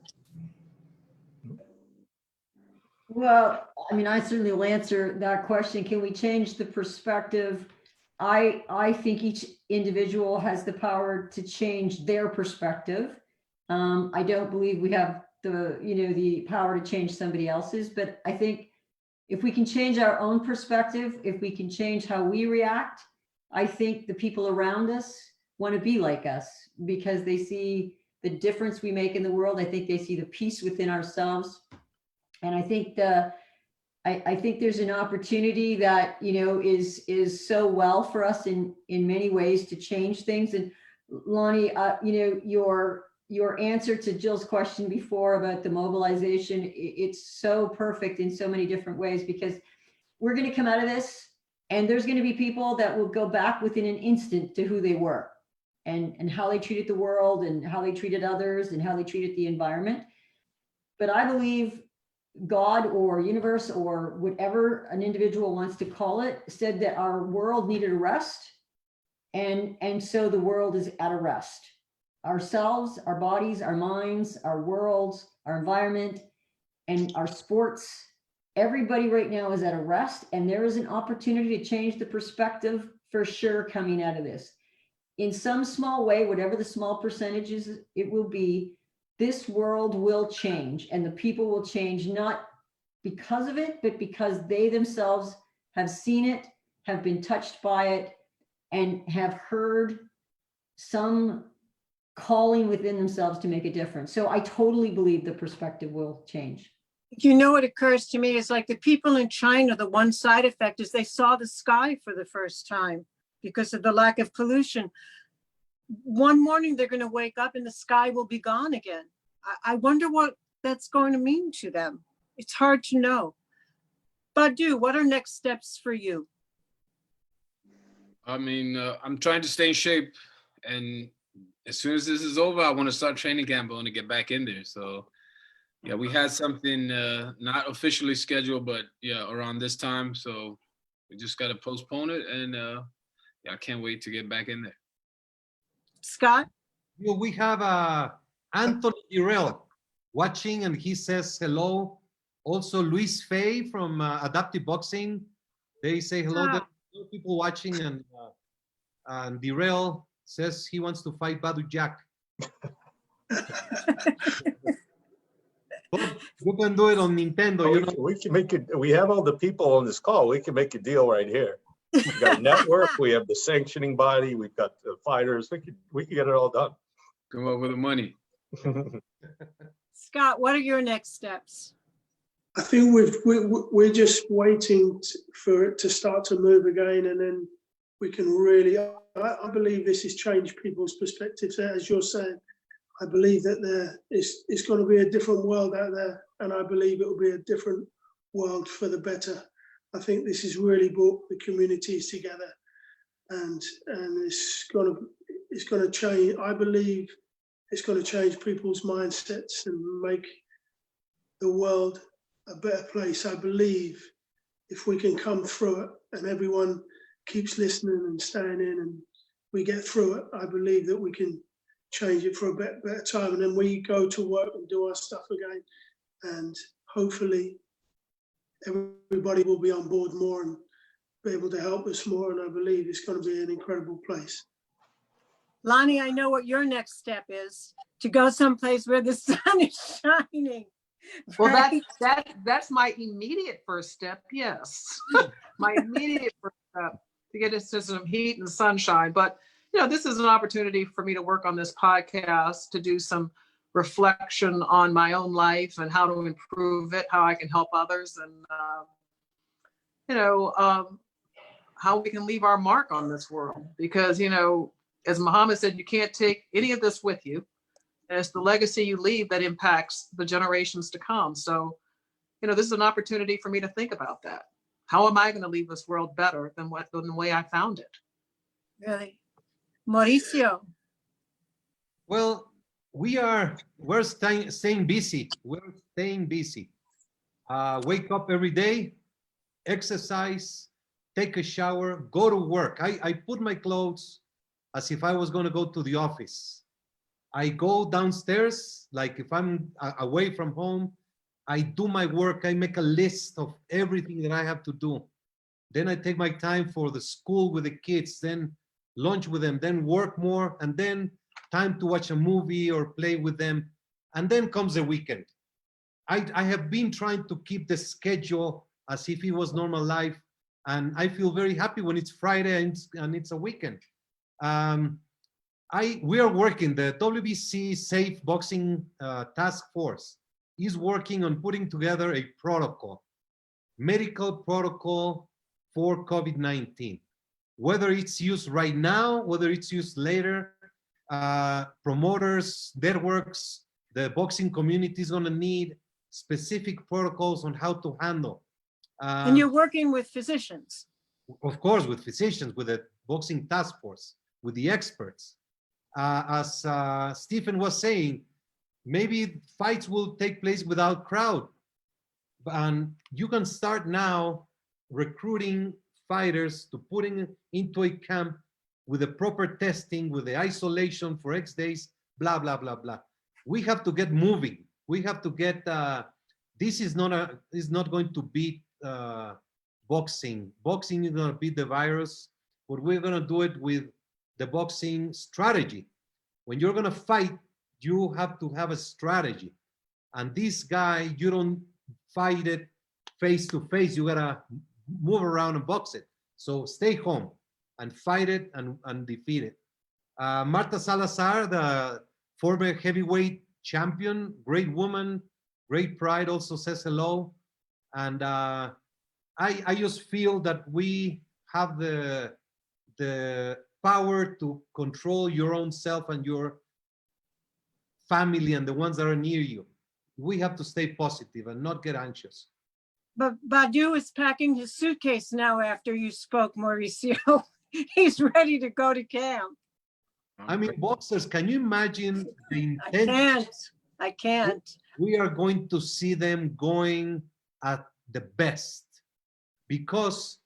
Well, I mean, I certainly will answer that question. Can we change the perspective? I think each individual has the power to change their perspective. I don't believe we have the power to change somebody else's, but I think if we can change our own perspective, if we can change how we react, I think the people around us want to be like us because they see the difference we make in the world. I think they see the peace within ourselves. And I think I think there's an opportunity that, is so well for us in many ways to change things. And Lonnie, your answer to Jill's question before about the mobilization, it's so perfect in so many different ways, because we're going to come out of this and there's going to be people that will go back within an instant to who they were and how they treated the world and how they treated others and how they treated the environment. But I believe God or universe or whatever an individual wants to call it said that our world needed a rest. And so the world is at a rest. Ourselves, our bodies, our minds, our worlds, our environment, and our sports, everybody right now is at a rest, and there is an opportunity to change the perspective for sure coming out of this. In some small way, whatever the small percentages it will be, this world will change, and the people will change, not because of it, but because they themselves have seen it, have been touched by it, and have heard some calling within themselves to make a difference. So I totally believe the perspective will change. You know what occurs to me is like the people in China, the one side effect is they saw the sky for the first time because of the lack of pollution. One morning they're going to wake up and the sky will be gone again. I wonder what that's going to mean to them. It's hard to know. Badu, what are next steps for you? I mean, I'm trying to stay in shape, and as soon as this is over, I want to start training camp. I want to get back in there. So yeah, we had something not officially scheduled, but yeah, around this time. So we just got to postpone it, and yeah, I can't wait to get back in there. Scott? We have Anthony Irel watching, and he says hello. Also, Luis Fay from Adaptive Boxing. They say hello. There are people watching, and Irel says he wants to fight Badu Jack. You can do it on Nintendo. Oh, You know? we can make it. We have all the people on this call. We can make a deal right here. We've got a network. We have the sanctioning body. We've got the fighters. We can get it all done. Come up with the money. Scott, what are your next steps? I think we're just waiting for it to start to move again, and then we can really. I believe this has changed people's perspectives. As you're saying, I believe that it's going to be a different world out there, and I believe it will be a different world for the better. I think this has really brought the communities together, and it's going to change. I believe it's going to change people's mindsets and make the world a better place. I believe if we can come through it and everyone keeps listening and staying in and we get through it, I believe that we can change it for a better time. And then we go to work and do our stuff again. And hopefully everybody will be on board more and be able to help us more. And I believe it's going to be an incredible place. Lonnie, I know what your next step is, to go someplace where the sun is shining. Well, right? that's my immediate first step. Yes, my immediate first step to get into some heat and sunshine. But this is an opportunity for me to work on this podcast, to do some reflection on my own life and how to improve it, how I can help others, and how we can leave our mark on this world. Because as Muhammad said, you can't take any of this with you. And it's the legacy you leave that impacts the generations to come. So, this is an opportunity for me to think about that. How am I going to leave this world better than the way I found it? Really? Mauricio? Well, we're staying busy. We're staying busy. Wake up every day, exercise, take a shower, go to work. I put my clothes as if I was going to go to the office. I go downstairs, like if I'm away from home, I do my work. I make a list of everything that I have to do. Then I take my time for the school with the kids, then lunch with them, then work more, and then time to watch a movie or play with them. And then comes the weekend. I have been trying to keep the schedule as if it was normal life. And I feel very happy when it's Friday and it's a weekend. We are working, the WBC Safe Boxing Task Force is working on putting together a protocol, medical protocol for COVID-19. Whether it's used right now, whether it's used later, promoters, networks, the boxing community is going to need specific protocols on how to handle. And you're working with physicians? Of course, with physicians, with the boxing task force, with the experts. As Stephen was saying, maybe fights will take place without crowd. And you can start now recruiting fighters to putting into a camp with the proper testing, with the isolation for X days, blah, blah, blah, blah. We have to get moving. We have to get, this is not going to beat boxing. Boxing is going to beat the virus, but we're going to do it with the boxing strategy. When you're going to fight, you have to have a strategy. And this guy, you don't fight it face to face. You got to move around and box it. So stay home and fight it and defeat it. Marta Salazar, the former heavyweight champion, great woman, great pride, also says hello. And I just feel that we have the power to control your own self and your family and the ones that are near you. We have to stay positive and not get anxious. But Badu is packing his suitcase now after you spoke, Mauricio. He's ready to go to camp. I mean, boxers, can you imagine the intensity? I can't. We are going to see them going at the best because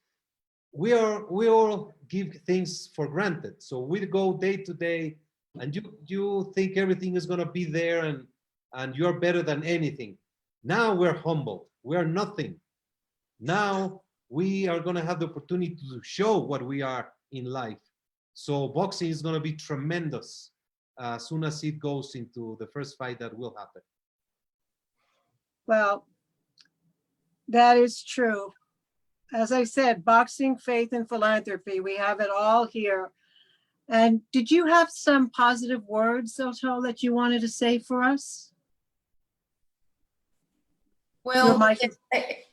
we all give things for granted. So we go day to day and you think everything is going to be there and you're better than anything. Now we're humble. We are nothing. Now we are going to have the opportunity to show what we are in life. So boxing is going to be tremendous as soon as it goes into the first fight that will happen. Well, that is true. As I said, boxing, faith, and philanthropy, we have it all here. And did you have some positive words, Soto, that you wanted to say for us? Well,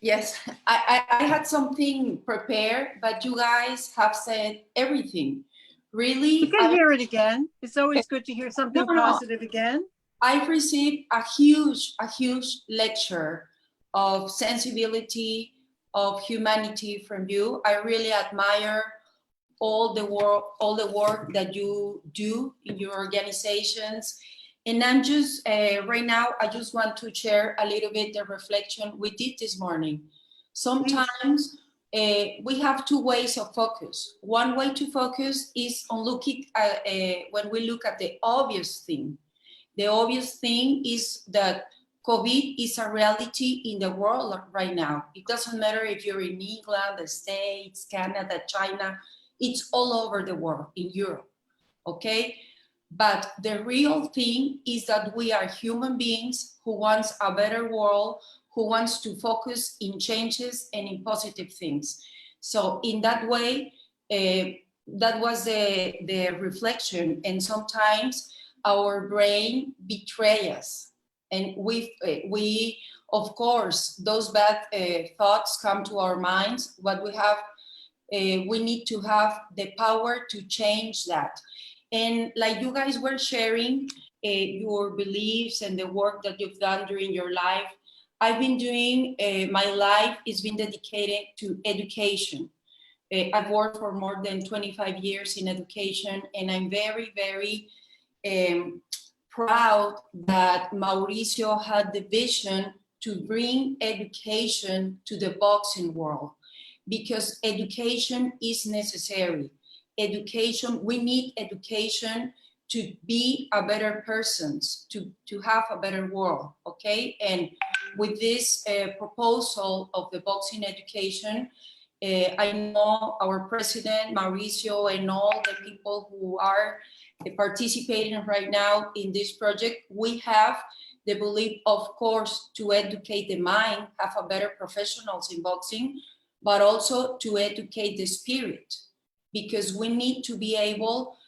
yes, I had something prepared, but you guys have said everything. Really, You can hear it again. It's always good to hear something positive again. I've received a huge lecture of sensibility, of humanity from you. I really admire all the work that you do in your organizations. And I'm just, right now, I just want to share a little bit the reflection we did this morning. Sometimes we have two ways of focus. One way to focus is on looking at, when we look at the obvious thing. The obvious thing is that COVID is a reality in the world right now. It doesn't matter if you're in England, the States, Canada, China, it's all over the world, in Europe, okay? But the real thing is that we are human beings who wants a better world, who wants to focus in changes and in positive things. So in that way, that was the reflection. And sometimes our brain betrays us. And we of course, those bad thoughts come to our minds. What we have, we need to have the power to change that. And like you guys were sharing your beliefs and the work that you've done during your life, I've been doing, my life is been dedicated to education. I've worked for more than 25 years in education, and I'm very, very proud that Mauricio had the vision to bring education to the boxing world, because education is necessary. Education, we need education to be a better persons, to have a better world, okay? And with this proposal of the boxing education, I know our president, Mauricio, and all the people who are participating right now in this project, we have the belief, of course, to educate the mind, have a better professionals in boxing, but also to educate the spirit, because we need to be able,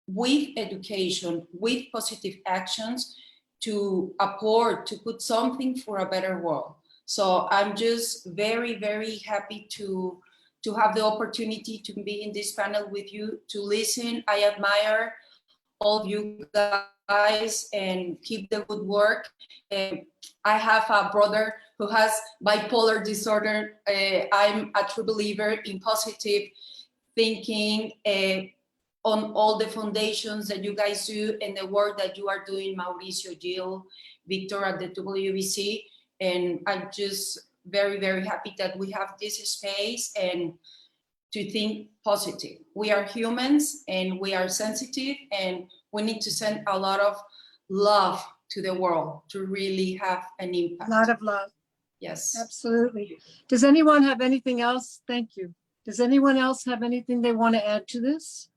with education, with positive actions, to apport, to put something for a better world. So I'm just very, very happy to have the opportunity to be in this panel with you, to listen. I admire all of you guys and keep the good work. I have a brother who has bipolar disorder. I'm a true believer in positive thinking, on all the foundations that you guys do and the work that you are doing, Mauricio, Jill, Victor at the WBC. And I just very, very happy that we have this space and to think positive. We are humans and we are sensitive, and we need to send a lot of love to the world to really have an impact. A lot of love. Yes. Absolutely. Does anyone have anything else? Thank you. Does anyone else have anything they want to add to this?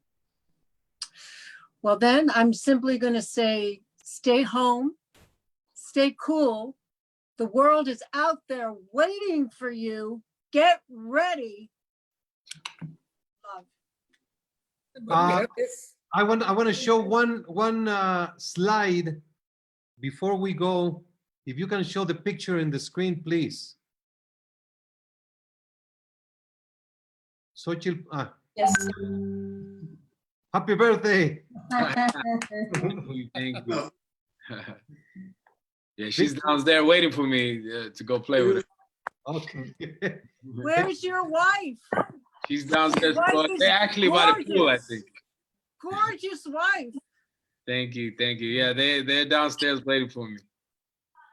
Well, then I'm simply going to say, stay home, stay cool. The world is out there waiting for you. Get ready. Love. But we have this. I want to show one slide before we go. If you can show the picture in the screen, please. 𝗧𝗔𝗟𝗞𝗦, Yes. happy birthday. Thank you. Yeah, she's downstairs waiting for me to go play with her. Okay. Where's your wife? She's downstairs. Wife Well, is they're actually by the pool, I gorgeous. think. Gorgeous wife. Thank you, thank you. Yeah, they're downstairs waiting for me.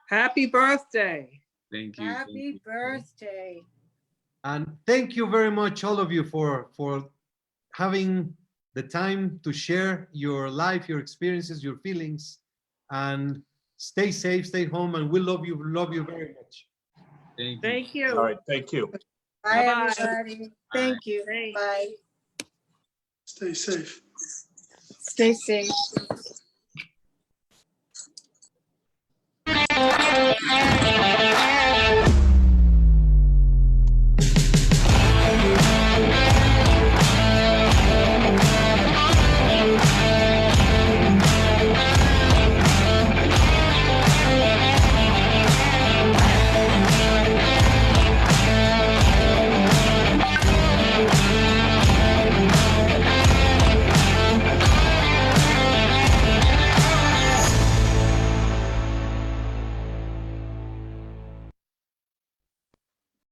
Happy birthday. Thank you. thank Happy you. birthday. And thank you very much, all of you, for having the time to share your life, your experiences, your feelings, and stay safe, stay home, and we love you very much. Thank you. Thank you. All right, thank you. Bye, Bye-bye. everybody. Thank you. Thanks. Bye. Stay safe. Stay safe.